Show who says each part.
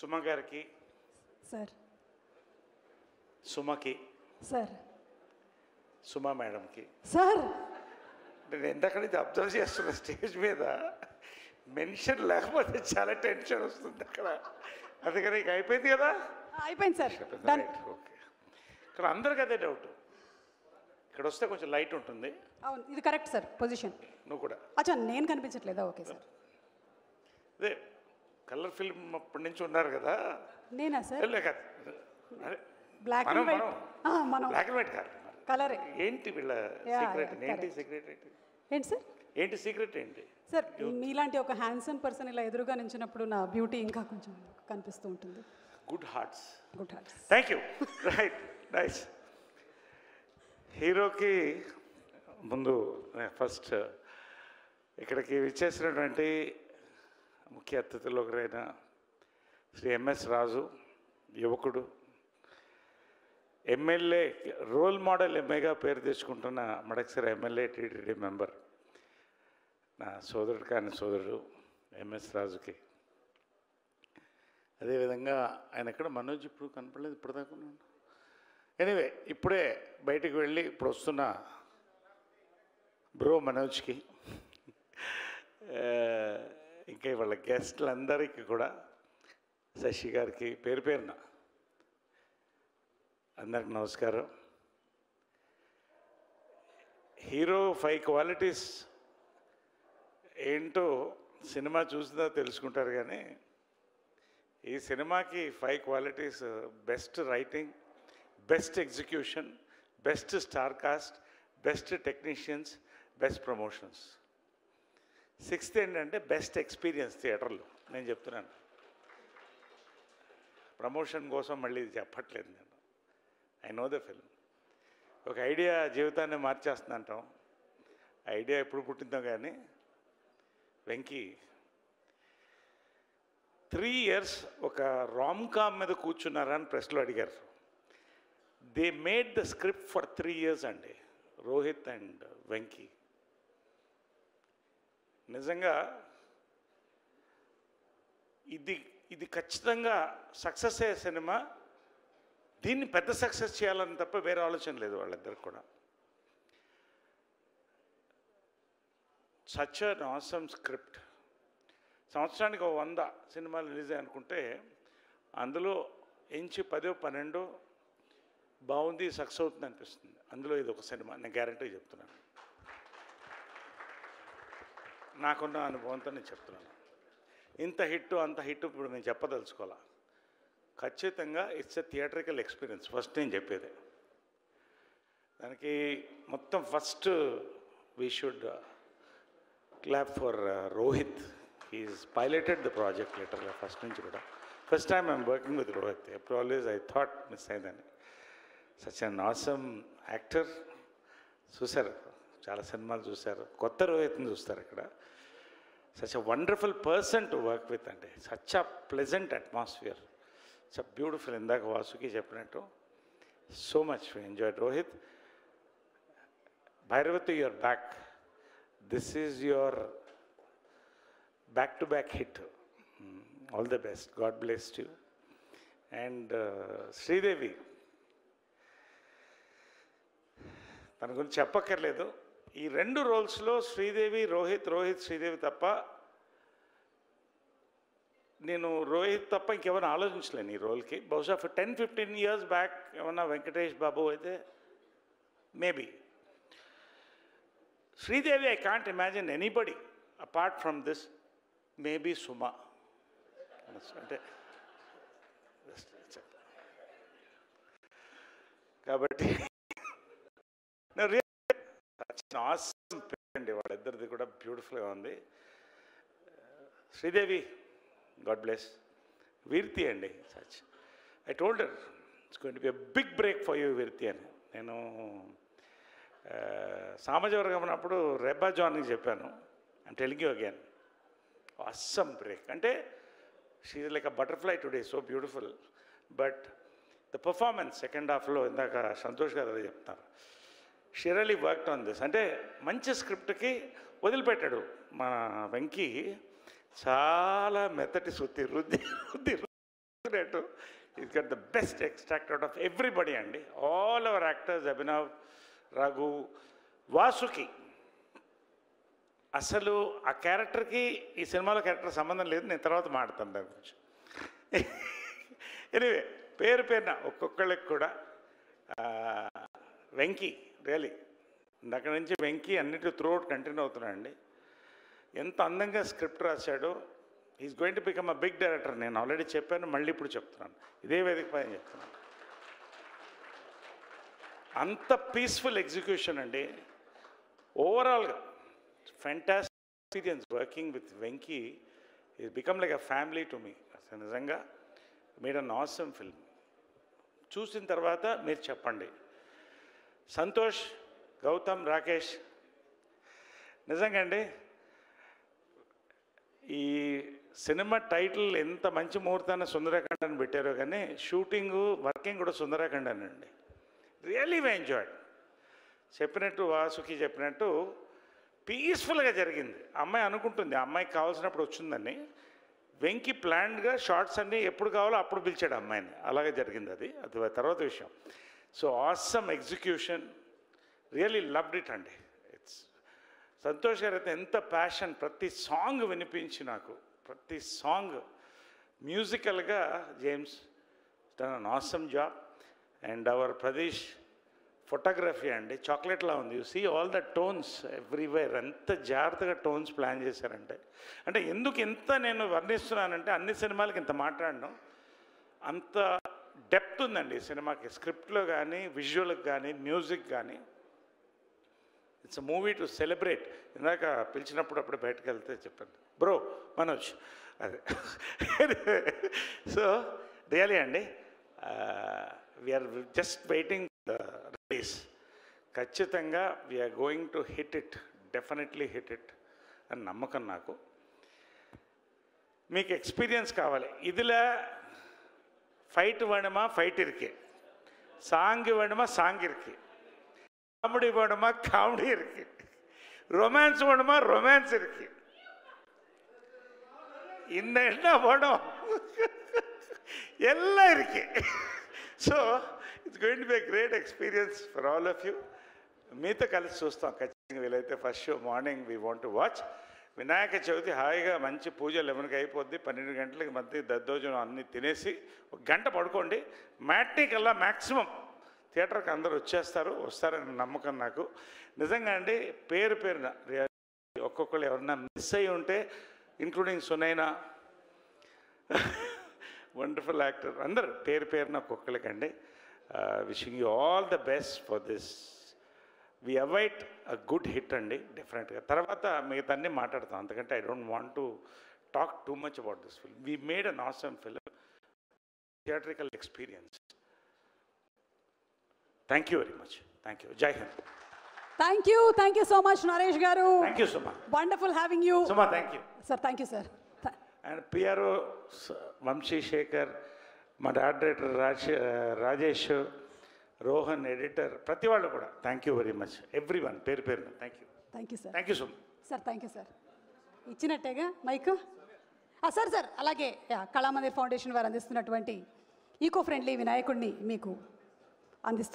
Speaker 1: సుమ గారికి,
Speaker 2: sir,
Speaker 1: సుమకి,
Speaker 2: sir,
Speaker 1: Suma మేడంకి,
Speaker 2: sir,
Speaker 1: నేను ఎంతకని అబ్జర్వ్ చేస్తున్న స్టేజ్ మీద మెన్షన్ లేకపోతే చాలా టెన్షన్ వస్తుంది అక్కడ. అందుకని ఇక అయిపోయింది కదా,
Speaker 2: అయిపోయింది సార్.
Speaker 1: ఓకే. ఇక్కడ అందరికి అదే డౌట్. ఇక్కడ వస్తే కొంచెం లైట్ ఉంటుంది.
Speaker 2: అవును, ఇది కరెక్ట్ సార్ పొజిషన్.
Speaker 1: నువ్వు కూడా
Speaker 2: అచ్చా, నేను కనిపించట్లేదా? Okay sir.
Speaker 1: అదే కలర్ ఫిల్మ్ అప్పటి నుంచి ఉన్నారు కదా.
Speaker 2: నేనా సార్?
Speaker 1: Black
Speaker 2: and white. మనం
Speaker 1: బ్లాక్ అండ్ వైట్ కాదు,
Speaker 2: కలరే.
Speaker 1: ఏంటి వీళ్ళ సీక్రెట్? ఏంటి సీక్రెట్?
Speaker 2: ఏంటి సార్?
Speaker 1: ఏంటి సీక్రెట్ ఏంటి
Speaker 2: సార్? మీలాంటి ఒక హ్యాండ్సమ్ పర్సన్ ఇలా ఎదురుగా నించినప్పుడు నా బ్యూటీ ఇంకా కొంచెం కనిపిస్తూ ఉంటుంది.
Speaker 1: Good hearts.
Speaker 2: Good hearts.
Speaker 1: Thank you. Right, nice. హీరోకి ముందు ఫస్ట్ ఇక్కడికి విచ్చేసినటువంటి ముఖ్య అతిథులు ఒకరైన శ్రీ ఎంఎస్ రాజు, యువకుడు, ఎమ్మెల్యే, రోల్ మోడల్ ఎంఏగా పేరు తెచ్చుకుంటున్న మడకసిర ఎమ్మెల్యే, టీటీడీ మెంబర్, నా సోదరుడు కాని సోదరుడు ఎంఎస్ రాజుకి. అదేవిధంగా ఆయన ఎక్కడ మనోజ్ ఇప్పుడు కనపడలేదు ఇప్పటిదాకా. ఎనీవే, ఇప్పుడే బయటికి వెళ్ళి ఇప్పుడు వస్తున్న బ్రో మనోజ్కి, ఇంకా వాళ్ళ గెస్ట్లందరికీ కూడా, శశి గారికి పేరు పేరున అందరికి నమస్కారం. హీరో 5 క్వాలిటీస్ ఏంటో సినిమా చూసినా తెలుసుకుంటారు. కానీ ఈ సినిమాకి 5 qualities: best writing, best execution, best star cast, best technicians, best promotions. 6th ఏంటంటే బెస్ట్ ఎక్స్పీరియన్స్ థియేటర్లో. నేను చెప్తున్నాను, ప్రమోషన్ కోసం మళ్ళీ ఇది చెప్పట్లేదు నేను. I know the film. ఒక ఐడియా జీవితాన్ని మార్చేస్తుంది అంటాం. ఐడియా ఎప్పుడు పుట్టిందో కానీ వెంకీ 3 years ఒక రామ్ కామ్ మీద కూర్చున్నారా అని ప్రెస్లో అడిగారు. They made the script for 3 years అండి, రోహిత్ అండ్ వెంకీ. నిజంగా ఇది ఖచ్చితంగా సక్సెస్ అయ్యే సినిమా. దీన్ని పెద్ద సక్సెస్ చేయాలని తప్ప వేరే ఆలోచన లేదు వాళ్ళిద్దరికి కూడా. Such an awesome script. సంవత్సరానికి 100 సినిమాలు రిలీజ్ అనుకుంటే అందులో ఎంచి 10-12 బాగుంది, సక్సెస్ అవుతుంది అనిపిస్తుంది. అందులో ఇది ఒక సినిమా, నేను గ్యారంటీ చెప్తున్నాను. నాకున్న అనుభవంతో నేను చెప్తున్నాను. ఇంత హిట్ అంత హిట్ ఇప్పుడు నేను చెప్పదలుచుకోవాలా. ఖచ్చితంగా it's a theatrical experience. First నేను చెప్పేది దానికి మొత్తం. First we should clap for Rohit. He's piloted the project లిటరల్గా ఫస్ట్ నుంచి కూడా. First time I'm working with Rohit. ఎప్పుడు ఆల్వేస్ ఐ థాట్ మిస్ అయిందని. Such an awesome actor. చూశారు, చాలా సినిమాలు చూశారు, కొత్త రోహిత్ని చూస్తారు ఇక్కడ. Such a wonderful person to work with. అంటే such a pleasant atmosphere, such beautiful. ఇందాక వాసుకి చెప్పినట్టు so much enjoyed Rohit. Bhairavathi, your back. This is your back to back hit. All the best. God bless you. And Sridevi, తన గురించి చెప్పక్కర్లేదు. ఈ 2 రోల్స్లో శ్రీదేవి, రోహిత్, శ్రీదేవి తప్ప నేను రోహిత్ తప్ప ఇంకెవరైనా ఆలోచించలేను ఈ రోల్కి. బహుశా 10-15 years బ్యాక్ ఏమన్నా వెంకటేష్ బాబు అయితే maybe. Sridevi I can't imagine anybody apart from this. Maybe Suma. అంటే కాబట్టి అండి వాళ్ళిద్దరిది కూడా బ్యూటిఫుల్గా ఉంది. Sridevi, God bless. వీర్తి అండి, such. I told her it's going to be a big break for you Veerthi అని. నేను సామాజిక ఉన్నప్పుడు రెబ్బా జాన్కి చెప్పాను. I'm telling you again, awesome break. అంటే she is like a butterfly today, so beautiful. But the performance second హాఫ్లో ఇందాక సంతోష్ గారు అదే చెప్తున్నారు. She really worked on this. అంటే మంచి స్క్రిప్ట్కి వదిలిపెట్టాడు మన వెంకీ. చాలా మెత్తటి సుత్తి రుద్ది definite is got the best extract out of everybody అండి. All our actors, Abhinav, Raghu, Vasuki. అసలు ఆ క్యారెక్టర్కి ఈ సినిమాలో క్యారెక్టర్ సంబంధం లేదు, నేను తర్వాత మాట్లాడతాను దాని గురించి. ఎనివే పేరు పేరున ఒక్కొక్కళ్ళకి కూడా వెంకీ రియలీ అక్కడి నుంచి వెంకీ అన్నిటి త్రూఅవుట్ కంటిన్యూ అవుతున్నాడండి. ఎంత అందంగా స్క్రిప్ట్ రాశాడో. Is going to become a big director. నేను ఆల్రెడీ చెప్పాను, మళ్ళీ ఇప్పుడు చెప్తున్నాను, ఇదే వేదిక పైన చెప్తున్నాను. అంత పీస్ఫుల్ ఎగ్జిక్యూషన్ అండి. ఓవరాల్గా fantastic experience working with Venky. Is become like a family to me. అసలు నిజంగా మేడ్ అన్ ఆసమ్ ఫిల్మ్. చూసిన తర్వాత మీరు చెప్పండి. సంతోష్, గౌతమ్, రాకేష్, నిజంగా అండి ఈ సినిమా టైటిల్ ఎంత మంచి ముహూర్తాన్ని సుందరాఖండ్ అని పెట్టారో కానీ షూటింగు వర్కింగ్ కూడా సుందరాఖండ్ అండి. Really why enjoyed. చెప్పినట్టు వాసుకి చెప్పినట్టు పీస్ఫుల్గా జరిగింది. అమ్మాయి అనుకుంటుంది ఆ అమ్మాయికి కావాల్సినప్పుడు వచ్చిందని. వెంకీ ప్లాన్డ్గా షార్ట్స్ అన్నీ ఎప్పుడు కావాలో అప్పుడు పిలిచాడు అమ్మాయిని. అలాగే జరిగింది అది తర్వాత విషయం. So awesome execution, really loved it అండి. సంతోష్ గారు అయితే ఎంత ప్యాషన్, ప్రతి సాంగ్ వినిపించి నాకు ప్రతి సాంగ్ మ్యూజికల్గా James done an awesome job. And our Pradesh photography అండి చాక్లెట్లా ఉంది. You see all the tones everywhere. ఎంత జాగ్రత్తగా టోన్స్ ప్లాన్ చేశారంటే, అంటే ఎందుకు ఎంత నేను వర్ణిస్తున్నానంటే అన్ని సినిమాలకి ఇంత మాట్లాడను, అంత డెప్త్ ఉందండి ఈ సినిమాకి. స్క్రిప్ట్లో కానీ, విజువల్కి కానీ, మ్యూజిక్ కానీ. It's a movie to celebrate. ఇందాక పిలిచినప్పుడు అప్పుడు బయటకు వెళ్తే చెప్పండి బ్రో మనోజ్ అదే. సో రియలీ అండి we're just waiting the release. ఖచ్చితంగా we're going to hit it, definitely hit it అని నమ్మకం నాకు. మీకు ఎక్స్పీరియన్స్ కావాలి. ఇదిలా ఫైట్ వేணுమా ఫైట్ ఇరికే, సాంగ్ వేணுమా సాంగ్ ఇరికే, காமெடி வேணுமா காமெடி இருக்கு, ரொமான்ஸ் வேணுமா ரொமான்ஸ் இருக்கு. இன்னும் என்ன வேணும் எல்லாம் இருக்கு. So it's going to be a great experience for all of you. మీతో కలిసి చూస్తాం ఖచ్చితంగా. వీలైతే first show morning we want to watch. Vinayaka Chavithi హాయిగా మంచి పూజ 11కి అయిపోద్ది. 12 గంటలకి మధ్య దద్దోజనం అన్నీ తినేసి ఒక గంట పడుకోండి. మ్యాట్నీ కల్లా మ్యాక్సిమం థియేటర్కి అందరూ వస్తారని నమ్మకం నాకు. నిజంగా అండి పేరు పేరున ఒక్కొక్కరు ఎవరన్నా మిస్ అయ్యి ఉంటే, ఇంక్లూడింగ్ సునైనా వండర్ఫుల్ యాక్టర్, అందరు పేరు పేరున ఒక్కొక్కరికండి. Wishing you all the best for this. We await a good hit అండి డెఫినెట్గా. తర్వాత మిగతా అన్నీ మాట్లాడతాం, అంతకంటే I don't want to talk too much about this film. We made an awesome film, theatrical experience. Thank you very much. Thank you. Jai Hind.
Speaker 2: Thank you so much, Naresh garu.
Speaker 1: Thank you, Suma.
Speaker 2: Wonderful having you.
Speaker 1: Suma, thank you.
Speaker 2: Sir, thank you, sir.
Speaker 1: And PRO Vamshi Shekhar, my director Rajesh, Rohan, editor, ప్రతి వాళ్ళు కూడా thank you very much. Everyone పేరు పేరున thank you.
Speaker 2: Thank you sir.
Speaker 1: Thank you so much.
Speaker 2: Sir thank you sir. ఇచ్చినట్టేగా mike. Sir అలాగే Kalamandir foundation వారు అందిస్తున్నటువంటి eco friendly వినాయకుడిని మీకు అందిస్తున్నారు.